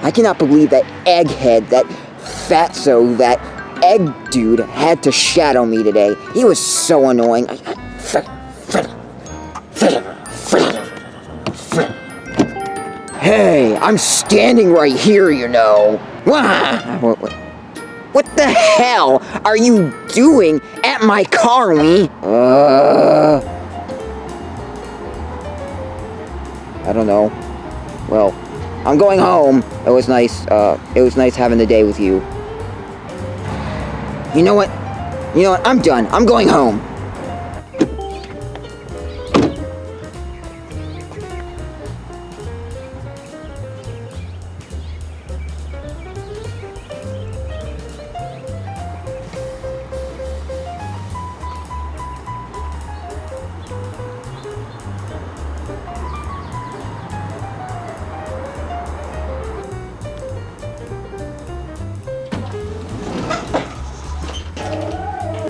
I cannot believe that egghead, that fatso, that egg dude had to shadow me today. He was so annoying. Hey, I'm standing right here, you know. What the hell are you doing at my car, Wee? I don't know. Well, I'm going home. It was nice having the day with you. You know what? I'm done. I'm going home.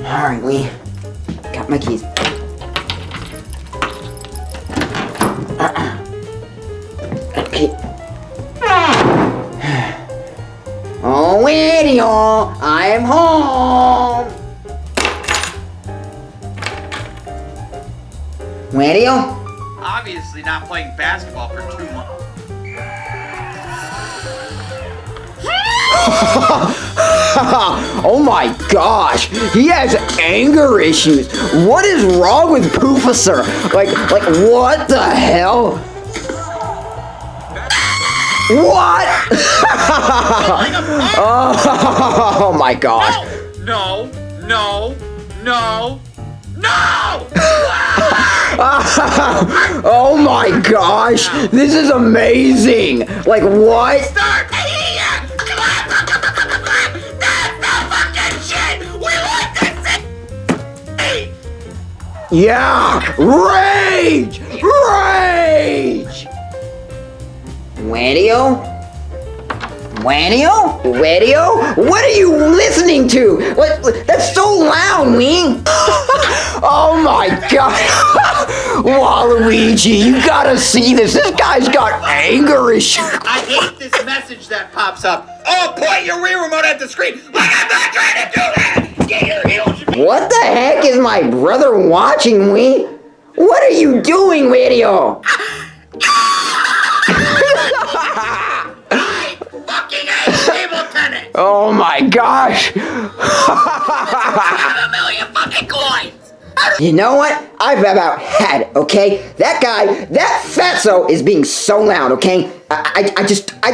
Alright, Lee. Got my keys. Okay. Oh, Wario! I'm home! Wario? Obviously not playing basketball for 2 months. Oh my gosh, he has anger issues. What is wrong with Poofacer? Like what the hell? What? Oh my gosh. No. Oh my gosh, this is amazing. Like what? Start! Yeah! Rage! Rage! Wario? What are you listening to? What? That's so loud, Wing! Oh my god! Waluigi, you gotta see this. This guy's got anger issues. I hate this message that pops up. Oh, point your Wii remote at the screen. Like, I'm not trying to do that! Get your heels. What the heck is my brother watching, Wee? What are you doing, Wario? I fucking hate table tennis! Oh my gosh! Have a million fucking coins! You know what? I've about had it, okay? That guy, that fatso is being so loud, okay? I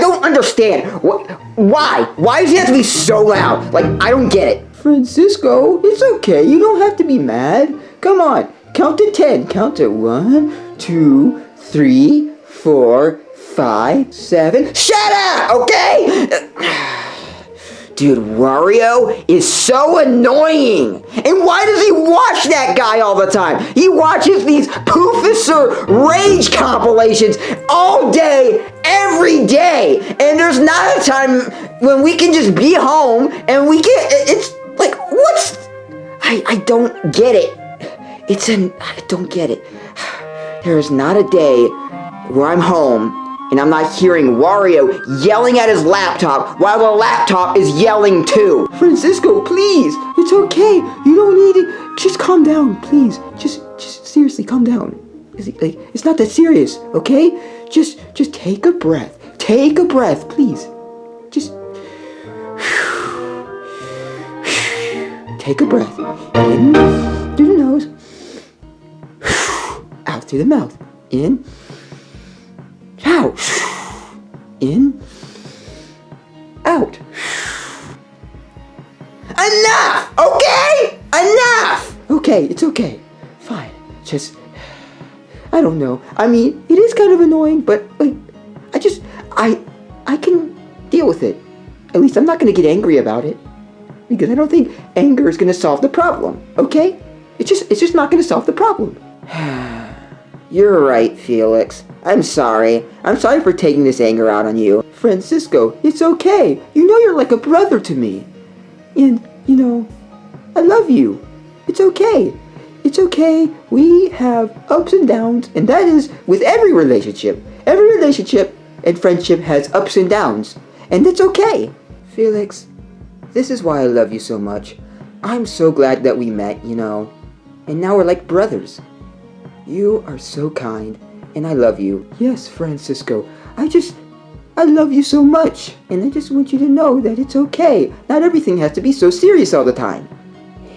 don't understand. Why? Why does he have to be so loud? Like, I don't get it. Francisco, it's okay. You don't have to be mad. Come on, count to 10. Count to 1, 2, 3, 4, 5, 7. Shut up, okay? Dude, Wario is so annoying. And why does he watch that guy all the time? He watches these Poofacer rage compilations all day, every day. And there's not a time when we can just be home and we can, it's like, what's, I don't get it. I don't get it. There is not a day where I'm home and I'm not hearing Wario yelling at his laptop while the laptop is yelling too. Francisco, please, it's okay. You don't need it. Just calm down, please. Just seriously, calm down. It's not that serious, okay? Just take a breath. Take a breath, please. Just take a breath. In through the nose. Out through the mouth. In. Out. In. Out. Enough! Okay? Enough! Okay, it's okay. Fine. Just, I don't know. I mean, it is kind of annoying, but like, I can deal with it. At least I'm not going to get angry about it. Because I don't think anger is going to solve the problem, okay? It's just not going to solve the problem. You're right, Felix. I'm sorry. I'm sorry for taking this anger out on you. Francisco, it's okay. You know you're like a brother to me. And, you know, I love you. It's okay. It's okay. We have ups and downs, and that is with every relationship. Every relationship and friendship has ups and downs. and it's okay. Felix, this is why I love you so much. I'm so glad that we met, you know, and now we're like brothers. You are so kind, and I love you. Yes, Francisco, I love you so much, and I just want you to know that it's okay. Not everything has to be so serious all the time.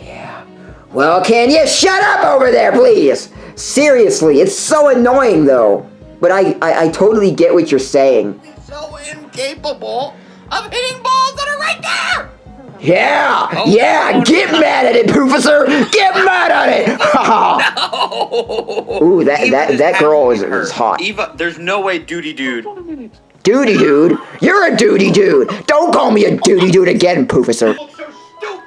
Yeah. Well, can you shut up over there, please? Seriously, it's so annoying, though. But I totally get what you're saying. So incapable of hitting balls that are right there! Yeah, get mad at it, Poofusser! Get mad at it! No! Ooh, that girl is hot. Eva, there's no way, Duty Dude. Duty dude? You're a duty dude! Don't call me a duty dude again, Poofusser. So stupid!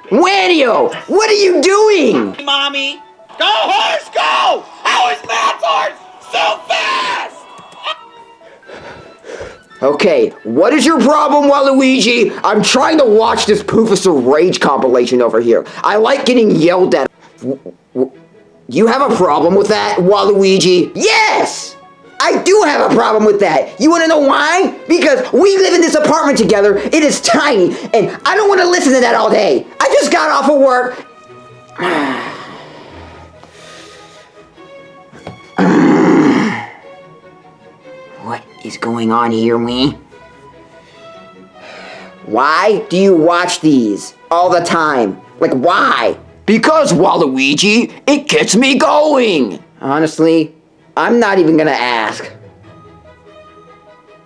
Wario! What are you doing? Mommy! Go, horse, go! How is Matt's horse so fast? Okay, what is your problem, Waluigi? I'm trying to watch this Poofusser rage compilation over here. I like getting yelled at. You have a problem with that, Waluigi? Yes! I do have a problem with that. You want to know why? Because we live in this apartment together. It is tiny, and I don't want to listen to that all day. I just got off of work. What is going on here, me? Why do you watch these all the time? Like, why? Because, Waluigi, it gets me going. Honestly, I'm not even gonna ask.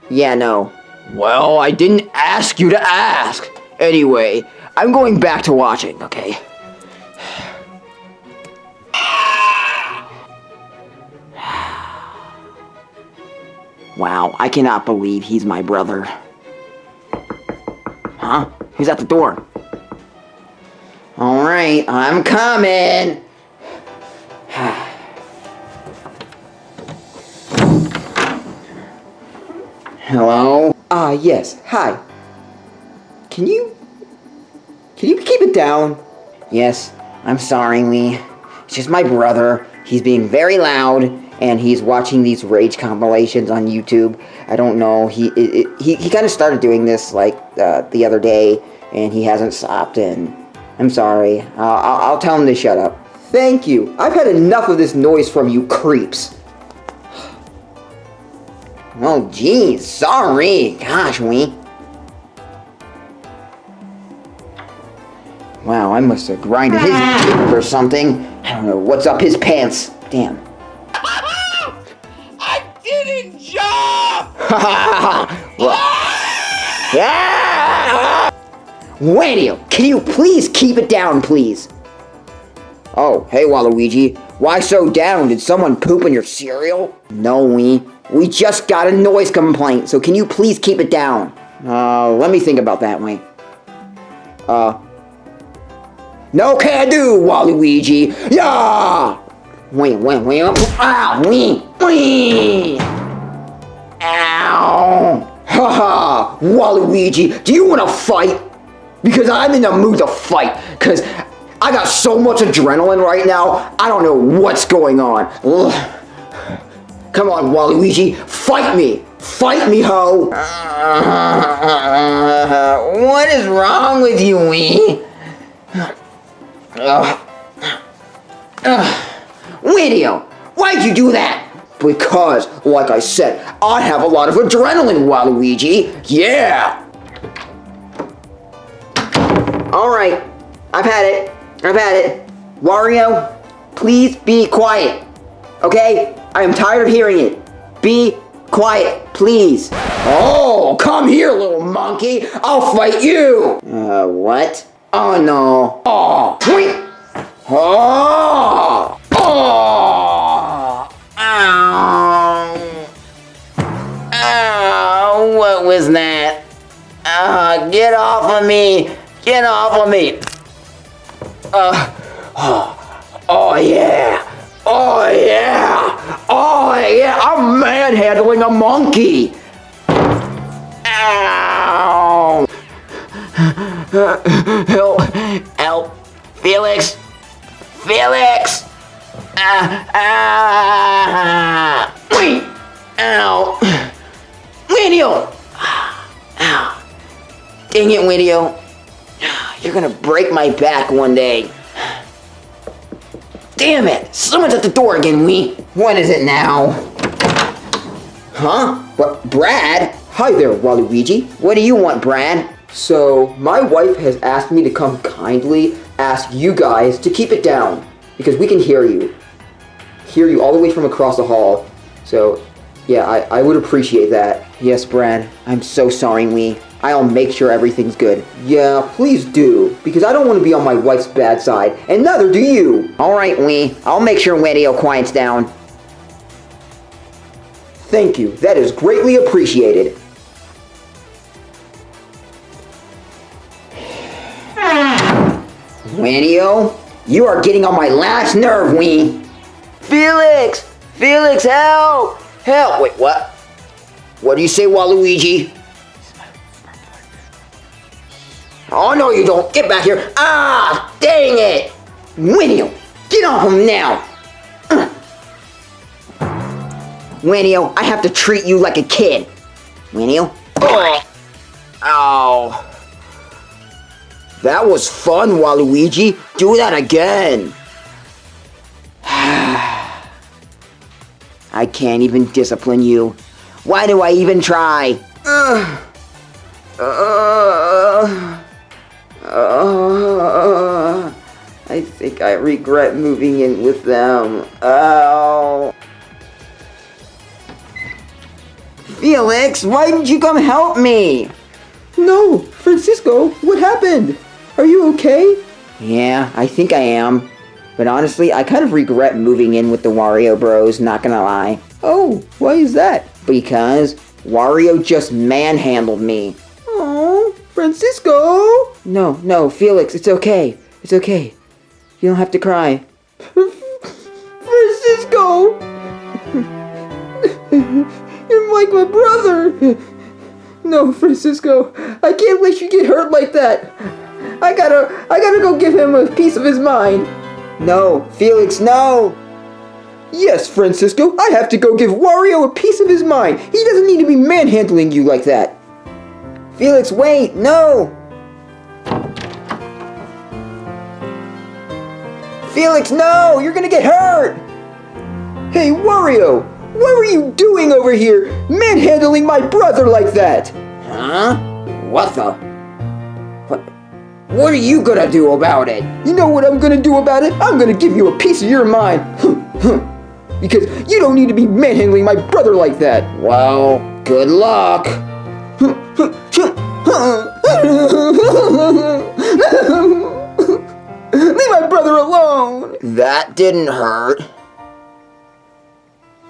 Yeah, no. Well, I didn't ask you to ask. Anyway, I'm going back to watching, okay? Wow, I cannot believe he's my brother. Huh? Who's at the door? Alright, I'm coming. Hello? Yes. Hi. Can you keep it down? Yes, I'm sorry, Lee. It's just my brother. He's being very loud, and he's watching these rage compilations on YouTube. I don't know. He kind of started doing this, like, the other day, and he hasn't stopped, and I'm sorry. I'll tell him to shut up. Thank you. I've had enough of this noise from you creeps. Oh, geez, sorry. Gosh, Wee. Wow, I must have grinded his teeth or something. I don't know what's up his pants. Damn. I didn't jump! Yeah! Wario, can you please keep it down, please? Oh, hey, Waluigi. Why so down? Did someone poop in your cereal? No, we just got a noise complaint, so can you please keep it down? Let me think about that, Wayne. No can do, Waluigi. Yeah! Wayne. Ow, Wayne. Ow. Haha, Waluigi, do you want to fight? Because I'm in the mood to fight, because I got so much adrenaline right now, I don't know what's going on. Ugh. Come on, Waluigi, fight me! Fight me, ho! What is wrong with you, Wee? Wario, why'd you do that? Because, like I said, I have a lot of adrenaline, Waluigi. Yeah! Alright, I've had it. Wario, please be quiet. Okay? I am tired of hearing it. Be quiet, please. Oh, come here, little monkey. I'll fight you. What? Oh, no. Oh, wait. Oh. Oh. Ow. Ow. What was that? Get off of me. Get off of me. Oh, yeah. Oh, yeah! Oh, yeah! I'm manhandling a monkey! Ow! Help! Felix! Wait! Ow! Wario! Ow! Dang it, Wario. You're gonna break my back one day. Damn it! Someone's at the door again, Wee. What is it now? Huh? What, Brad? Hi there, Waluigi. What do you want, Brad? So, my wife has asked me to come kindly ask you guys to keep it down. Because we can hear you. Hear you all the way from across the hall. So, yeah, I would appreciate that. Yes, Brad. I'm so sorry, Wee. I'll make sure everything's good. Yeah, please do. Because I don't want to be on my wife's bad side. And neither do you. Alright, Wee. I'll make sure Wario quiets down. Thank you. That is greatly appreciated. Wario, you are getting on my last nerve, Wee. Felix! Felix, help! Help! Wait, what? What do you say, Waluigi? Oh, no, you don't. Get back here. Ah, dang it. Wario, get off him now. Wario, I have to treat you like a kid. Wario? Oh. Ow. That was fun, Waluigi. Do that again. I can't even discipline you. Why do I even try? I think I regret moving in with them. Oh. Felix, why didn't you come help me? No, Francisco, what happened? Are you okay? Yeah, I think I am. But honestly, I kind of regret moving in with the Wario Bros, not gonna lie. Oh, why is that? Because Wario just manhandled me. Oh, Francisco! No, Felix, it's okay. It's okay. You don't have to cry. Francisco! You're like my brother! No, Francisco, I can't let you get hurt like that. I gotta go give him a piece of his mind. No, Felix, no! Yes, Francisco, I have to go give Wario a piece of his mind. He doesn't need to be manhandling you like that. Felix, wait, no! Felix, no! You're gonna get hurt! Hey, Wario! What were you doing over here, manhandling my brother like that? Huh? What the? What are you gonna do about it? You know what I'm gonna do about it? I'm gonna give you a piece of your mind. Because you don't need to be manhandling my brother like that. Well, good luck. Leave my brother alone. That didn't hurt.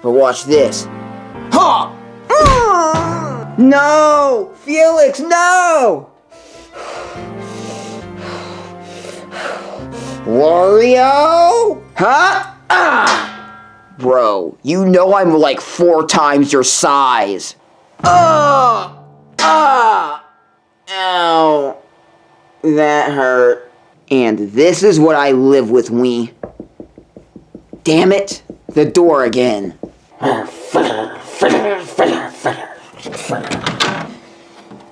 But watch this. Ha! No! Felix, no! Wario? Huh? Ah! Bro, you know I'm like 4 times your size. Ow! That hurt. And this is what I live with, Wee. Damn it, the door again.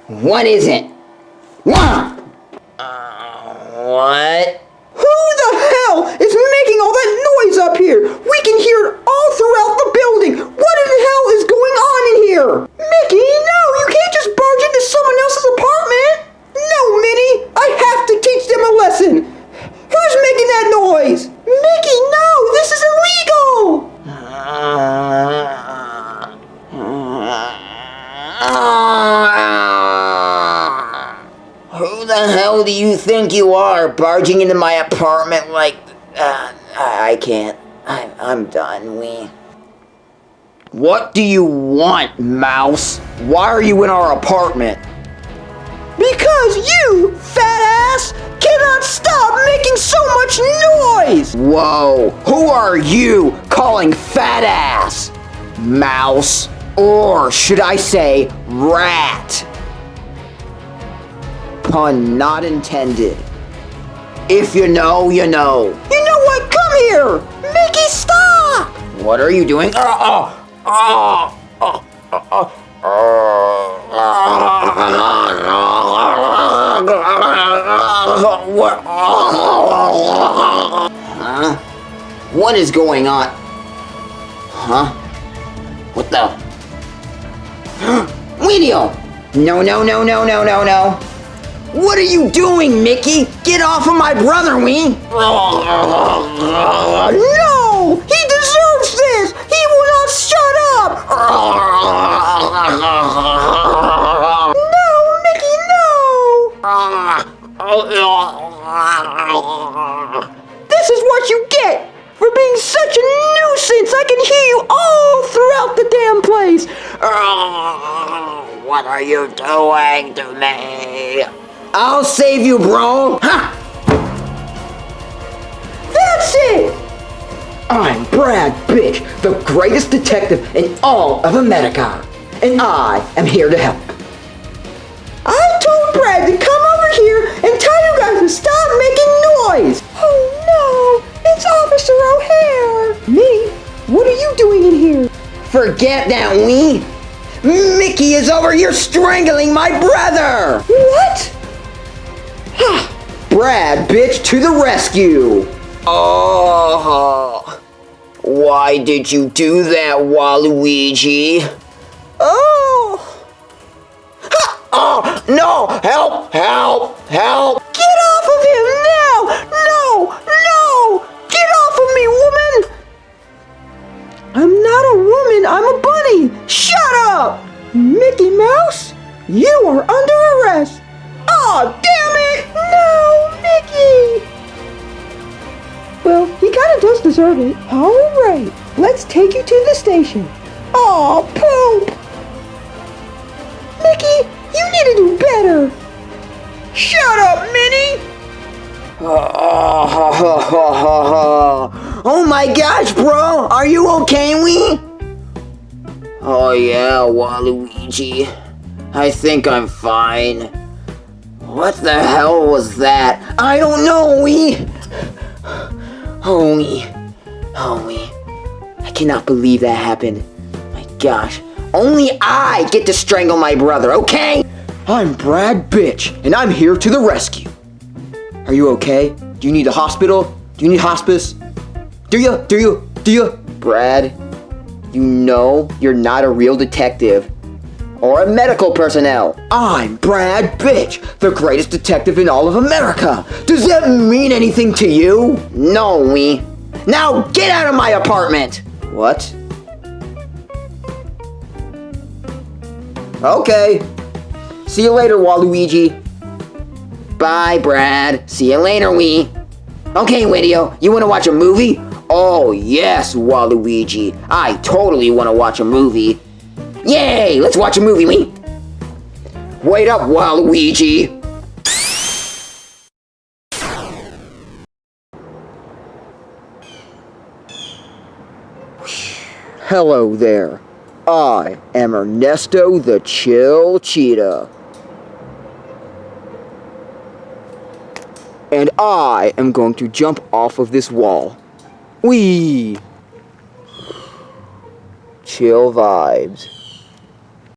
What is it? What? Who the hell is making all that noise up here? We can hear it all throughout the building. What in the hell is going on in here? Mickey, no, you can't just barge into someone else's apartment. No, Minnie, I have to teach them a lesson. Who's making that noise? Mickey, no, this is illegal. Who the hell do you think you are, barging into my apartment like... I can't. I'm done, Wee. What do you want, Mouse? Why are you in our apartment? Because you, fat ass, cannot stop making so much noise! Whoa, who are you calling fat ass? Mouse, or should I say rat? Pun not intended. If you know, you know. You know what? Come here! Mickey, stop! What are you doing? Huh? What is going on? Huh? What the? Wario! No, no, no, no, no, no, no. What are you doing, Mickey? Get off of my brother, Wee! No! He deserves this! He will not shut up! No, Mickey, no! This is what you get for being such a nuisance! I can hear you all throughout the damn place! What are you doing to me? I'll save you, bro! Ha! That's it! I'm Brad Bitch, the greatest detective in all of America, and I am here to help. I told Brad to come over here and tell you guys to stop making noise! Oh no, it's Officer O'Hare! Me? What are you doing in here? Forget that, Wee! Mickey is over here strangling my brother! What? Ha! Brad Bitch to the rescue! Oh, why did you do that, Waluigi? Oh! Ha! Oh, no! Help! Help! Help! Get off of him now! No! No! Get off of me, woman! I'm not a woman, I'm a bunny! Shut up! Mickey Mouse, you are under arrest! Oh, damn it! No, Mickey! Well, he kind of does deserve it. All right, let's take you to the station. Oh, poop! Mickey, you need to do better. Shut up, Minnie! Oh my gosh, bro! Are you okay, Wee? Oh yeah, Waluigi. I think I'm fine. What the hell was that? I don't know, Wee! Oh, Wee. Oh, Wee. I cannot believe that happened. My gosh. Only I get to strangle my brother, okay? I'm Brad Bitch, and I'm here to the rescue. Are you okay? Do you need a hospital? Do you need hospice? Do you? Brad, you know you're not a real detective or a medical personnel. I'm Brad Bitch, the greatest detective in all of America. Does that mean anything to you? No, Wee. Now get out of my apartment! What? Okay. See you later, Waluigi. Bye, Brad. See you later, Wee. Okay, Wario, you want to watch a movie? Oh, yes, Waluigi. I totally want to watch a movie. Yay! Let's watch a movie, Wee. Wait up, Waluigi. Hello there. I am Ernesto the Chill Cheetah. And I am going to jump off of this wall. Whee! Chill vibes.